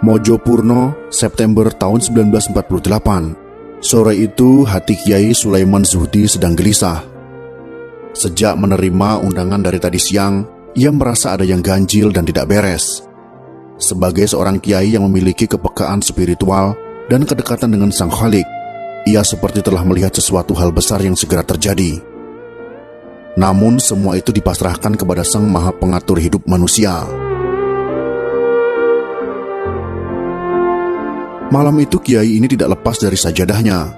Mojopurno, September tahun 1948. Sore itu hati Kiai Sulaiman Zuhdi sedang gelisah. Sejak menerima undangan dari tadi siang, ia merasa ada yang ganjil dan tidak beres. Sebagai seorang kiai yang memiliki kepekaan spiritual dan kedekatan dengan Sang Khalik, ia seperti telah melihat sesuatu hal besar yang segera terjadi. Namun semua itu dipasrahkan kepada Sang Maha Pengatur hidup manusia. Malam itu kiai ini tidak lepas dari sajadahnya.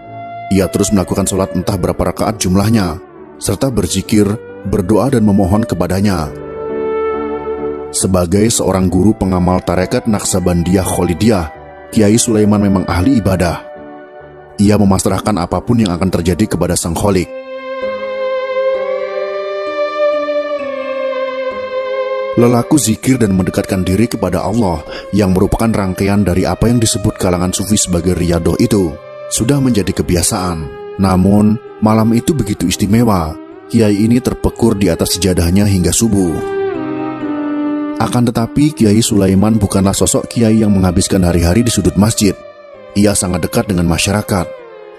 Ia terus melakukan sholat entah berapa rakaat jumlahnya, serta berzikir, berdoa dan memohon kepadanya. Sebagai seorang guru pengamal tarekat Naqsabandiyah Kholidiyah, Kiai Sulaiman memang ahli ibadah. Ia memasrahkan apapun yang akan terjadi kepada Sang Khalik. Lelaku zikir dan mendekatkan diri kepada Allah yang merupakan rangkaian dari apa yang disebut kalangan sufi sebagai riyadoh itu sudah menjadi kebiasaan. Namun, malam itu begitu istimewa. Kiai ini terpekur di atas sejadahnya hingga subuh. Akan tetapi, Kiai Sulaiman bukanlah sosok kiai yang menghabiskan hari-hari di sudut masjid. Ia sangat dekat dengan masyarakat.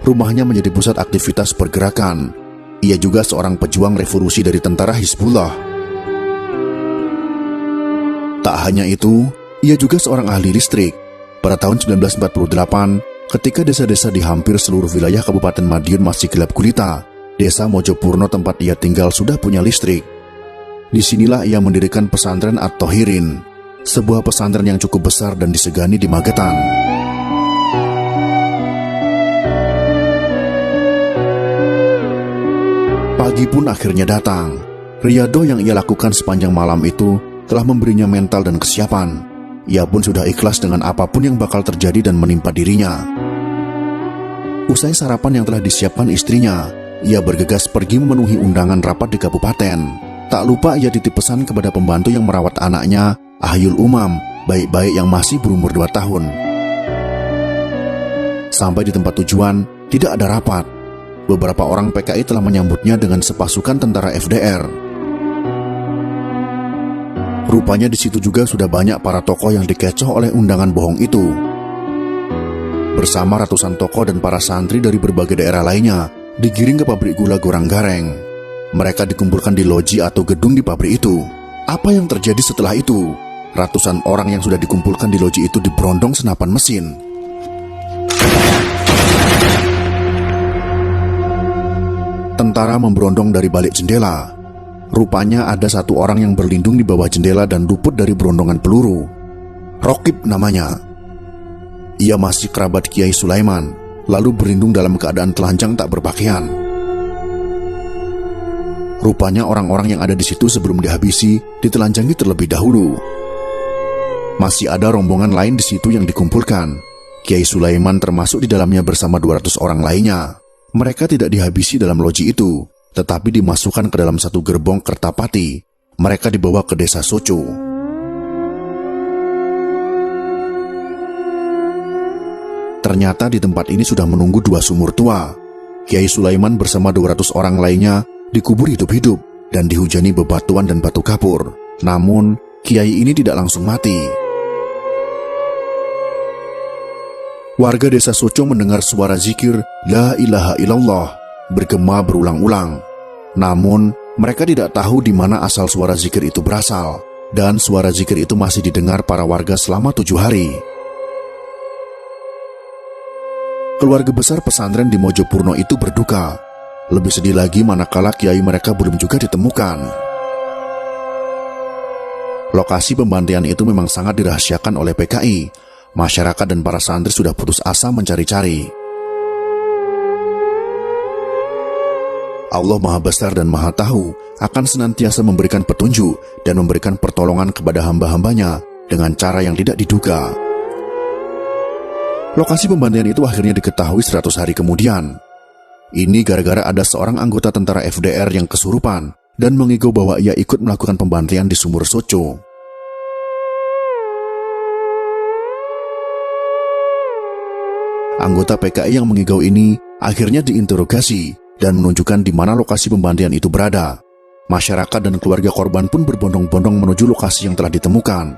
Rumahnya menjadi pusat aktivitas pergerakan. Ia juga seorang pejuang revolusi dari tentara Hizbullah. Tak hanya itu, ia juga seorang ahli listrik. Pada tahun 1948, ketika desa-desa di hampir seluruh wilayah Kabupaten Madiun masih gelap gulita, desa Mojopurno tempat ia tinggal sudah punya listrik. Disinilah ia mendirikan pesantren At-Thohirin, sebuah pesantren yang cukup besar dan disegani di Magetan. Pagi pun akhirnya datang. Riyadoh yang ia lakukan sepanjang malam itu telah memberinya mental dan kesiapan. Ia pun sudah ikhlas dengan apapun yang bakal terjadi dan menimpa dirinya. Usai sarapan yang telah disiapkan istrinya, ia bergegas pergi memenuhi undangan rapat di kabupaten. Tak lupa ia titip pesan kepada pembantu yang merawat anaknya, Ahyul Umam, baik-baik yang masih berumur 2 tahun. Sampai di tempat tujuan, tidak ada rapat. Beberapa orang PKI telah menyambutnya dengan sepasukan tentara FDR. Rupanya di situ juga sudah banyak para tokoh yang dikecoh oleh undangan bohong itu. Bersama ratusan tokoh dan para santri dari berbagai daerah lainnya, digiring ke pabrik gula Gorang-Gareng. Mereka dikumpulkan di loji atau gedung di pabrik itu. Apa yang terjadi setelah itu? Ratusan orang yang sudah dikumpulkan di loji itu diberondong senapan mesin. Tentara memberondong dari balik jendela. Rupanya ada satu orang yang berlindung di bawah jendela dan luput dari berondongan peluru. Rokib namanya. Ia masih kerabat Kiai Sulaiman, lalu berlindung dalam keadaan telanjang tak berpakaian. Rupanya orang-orang yang ada di situ sebelum dihabisi ditelanjangi terlebih dahulu. Masih ada rombongan lain di situ yang dikumpulkan. Kiai Sulaiman termasuk di dalamnya bersama 200 orang lainnya. Mereka tidak dihabisi dalam loji itu, tetapi dimasukkan ke dalam satu gerbong Kertapati. Mereka dibawa ke desa Soco. Ternyata di tempat ini sudah menunggu 2 sumur tua. Kiai Sulaiman bersama 200 orang lainnya dikubur hidup-hidup dan dihujani bebatuan dan batu kapur. Namun, kiai ini tidak langsung mati. Warga desa Soco mendengar suara zikir La ilaha illallah bergema berulang-ulang. Namun, mereka tidak tahu di mana asal suara zikir itu berasal, dan suara zikir itu masih didengar para warga selama 7 hari. Keluarga besar pesantren di Mojopurno itu berduka. Lebih sedih lagi manakala kiai mereka belum juga ditemukan. Lokasi pembantaian itu memang sangat dirahasiakan oleh PKI. Masyarakat dan para santri sudah putus asa mencari-cari. Allah Maha Besar dan Maha Tahu akan senantiasa memberikan petunjuk dan memberikan pertolongan kepada hamba-hambanya dengan cara yang tidak diduga. Lokasi pembantaian itu akhirnya diketahui 100 hari kemudian. Ini gara-gara ada seorang anggota tentara FDR yang kesurupan dan mengigau bahwa ia ikut melakukan pembantaian di sumur Soco. Anggota PKI yang mengigau ini akhirnya diinterogasi dan menunjukkan di mana lokasi pembantaian itu berada. Masyarakat dan keluarga korban pun berbondong-bondong menuju lokasi yang telah ditemukan.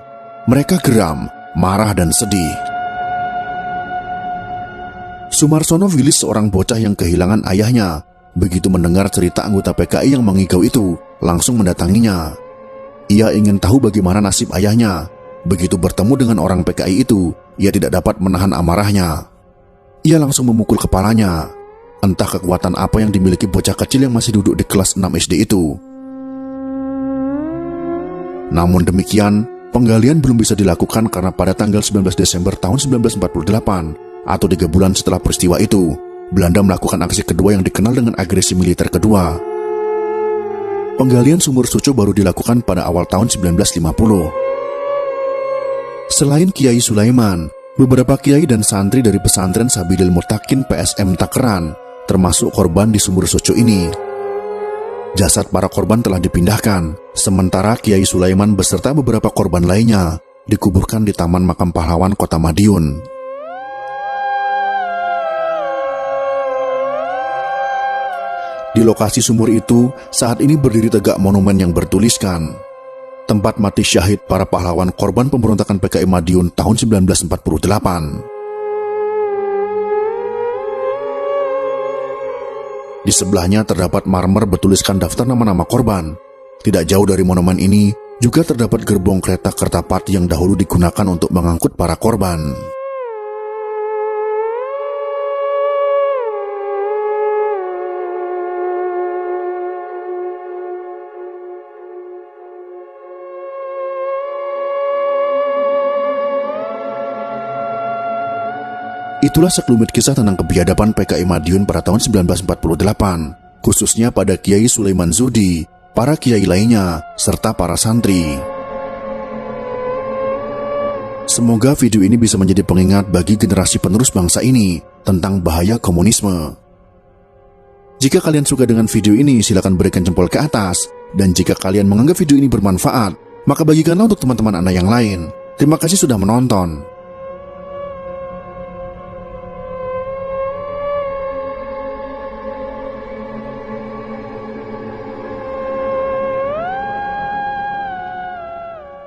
Mereka geram marah dan sedih. Sumarsono Wilis, seorang bocah yang kehilangan ayahnya, begitu mendengar cerita anggota PKI yang mengigau itu, langsung mendatanginya. Ia ingin tahu bagaimana nasib ayahnya. Begitu bertemu dengan orang PKI itu, ia tidak dapat menahan amarahnya. Ia langsung memukul kepalanya. Entah kekuatan apa yang dimiliki bocah kecil yang masih duduk di kelas 6 SD itu. Namun demikian, penggalian belum bisa dilakukan karena pada tanggal 19 Desember tahun 1948, atau 3 bulan setelah peristiwa itu, Belanda melakukan aksi kedua yang dikenal dengan agresi militer kedua. Penggalian sumur Soco baru dilakukan pada awal tahun 1950. Selain Kiai Sulaiman, beberapa kiai dan santri dari pesantren Sabilil Mutakin PSM Takeran termasuk korban di sumur Soco ini. Jasad para korban telah dipindahkan, sementara Kiai Sulaiman beserta beberapa korban lainnya dikuburkan di Taman Makam Pahlawan Kota Madiun. Di lokasi sumur itu, saat ini berdiri tegak monumen yang bertuliskan, "Tempat mati syahid para pahlawan korban pemberontakan PKI Madiun tahun 1948. Di sebelahnya terdapat marmer bertuliskan daftar nama-nama korban. Tidak jauh dari monumen ini juga terdapat gerbong kereta Kertapati yang dahulu digunakan untuk mengangkut para korban. Itulah sekelumit kisah tentang kebiadaban PKI Madiun pada tahun 1948, khususnya pada Kiai Sulaiman Zudi, para kiai lainnya, serta para santri. Semoga video ini bisa menjadi pengingat bagi generasi penerus bangsa ini tentang bahaya komunisme. Jika kalian suka dengan video ini, silakan berikan jempol ke atas. Dan jika kalian menganggap video ini bermanfaat, maka bagikanlah untuk teman-teman Anda yang lain. Terima kasih sudah menonton.